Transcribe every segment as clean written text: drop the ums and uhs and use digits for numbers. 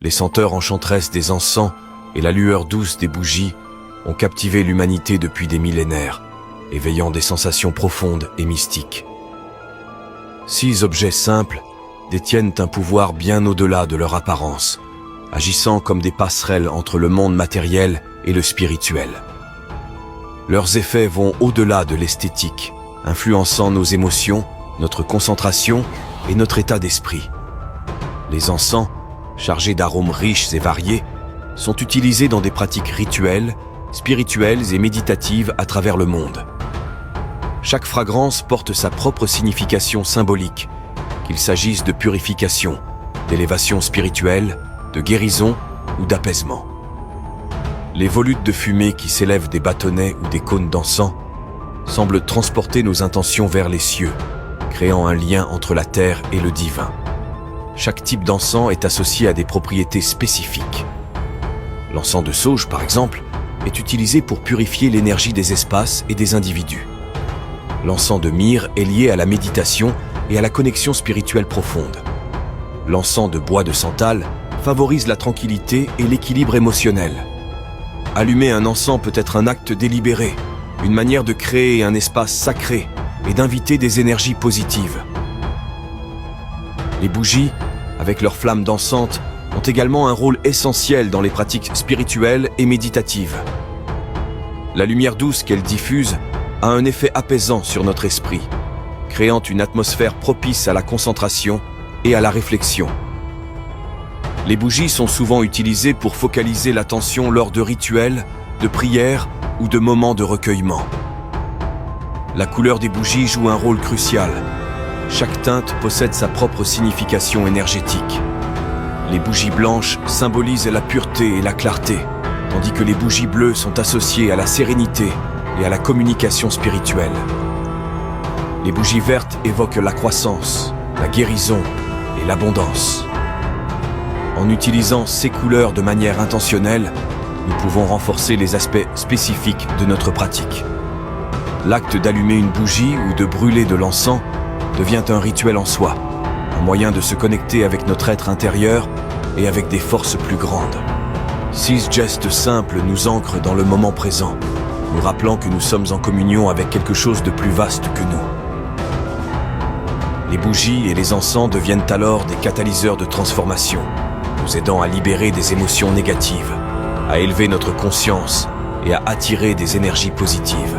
Les senteurs enchanteresses des encens et la lueur douce des bougies ont captivé l'humanité depuis des millénaires, éveillant des sensations profondes et mystiques. 6 objets simples détiennent un pouvoir bien au-delà de leur apparence, agissant comme des passerelles entre le monde matériel et le spirituel. Leurs effets vont au-delà de l'esthétique, influençant nos émotions, notre concentration et notre état d'esprit. Les encens, chargés d'arômes riches et variés, sont utilisés dans des pratiques rituelles, spirituelles et méditatives à travers le monde. Chaque fragrance porte sa propre signification symbolique, qu'il s'agisse de purification, d'élévation spirituelle, de guérison ou d'apaisement. Les volutes de fumée qui s'élèvent des bâtonnets ou des cônes d'encens semblent transporter nos intentions vers les cieux, créant un lien entre la terre et le divin. Chaque type d'encens est associé à des propriétés spécifiques. L'encens de sauge, par exemple, est utilisé pour purifier l'énergie des espaces et des individus. L'encens de myrrhe est lié à la méditation et à la connexion spirituelle profonde. L'encens de bois de santal favorise la tranquillité et l'équilibre émotionnel. Allumer un encens peut être un acte délibéré, une manière de créer un espace sacré et d'inviter des énergies positives. Les bougies, avec leurs flammes dansantes, ont également un rôle essentiel dans les pratiques spirituelles et méditatives. La lumière douce qu'elles diffusent a un effet apaisant sur notre esprit, créant une atmosphère propice à la concentration et à la réflexion. Les bougies sont souvent utilisées pour focaliser l'attention lors de rituels, de prières ou de moments de recueillement. La couleur des bougies joue un rôle crucial. Chaque teinte possède sa propre signification énergétique. Les bougies blanches symbolisent la pureté et la clarté, tandis que les bougies bleues sont associées à la sérénité et à la communication spirituelle. Les bougies vertes évoquent la croissance, la guérison et l'abondance. En utilisant ces couleurs de manière intentionnelle, nous pouvons renforcer les aspects spécifiques de notre pratique. L'acte d'allumer une bougie ou de brûler de l'encens devient un rituel en soi, un moyen de se connecter avec notre être intérieur et avec des forces plus grandes. 6 gestes simples nous ancrent dans le moment présent, nous rappelant que nous sommes en communion avec quelque chose de plus vaste que nous. Les bougies et les encens deviennent alors des catalyseurs de transformation, nous aidant à libérer des émotions négatives, à élever notre conscience et à attirer des énergies positives.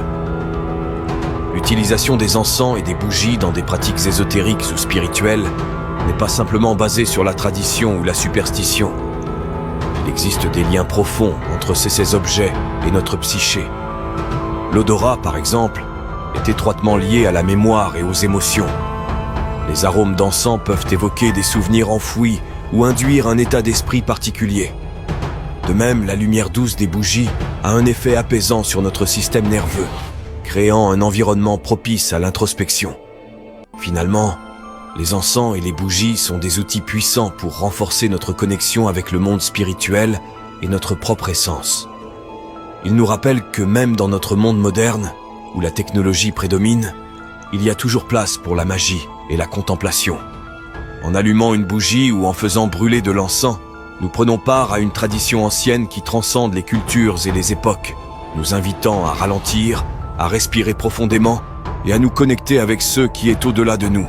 L'utilisation des encens et des bougies dans des pratiques ésotériques ou spirituelles n'est pas simplement basée sur la tradition ou la superstition. Il existe des liens profonds entre ces objets et notre psyché. L'odorat, par exemple, est étroitement lié à la mémoire et aux émotions. Les arômes d'encens peuvent évoquer des souvenirs enfouis ou induire un état d'esprit particulier. De même, la lumière douce des bougies a un effet apaisant sur notre système nerveux, créant un environnement propice à l'introspection. Finalement, les encens et les bougies sont des outils puissants pour renforcer notre connexion avec le monde spirituel et notre propre essence. Ils nous rappellent que même dans notre monde moderne, où la technologie prédomine, il y a toujours place pour la magie et la contemplation. En allumant une bougie ou en faisant brûler de l'encens, nous prenons part à une tradition ancienne qui transcende les cultures et les époques, nous invitant à ralentir, à respirer profondément et à nous connecter avec ce qui est au-delà de nous.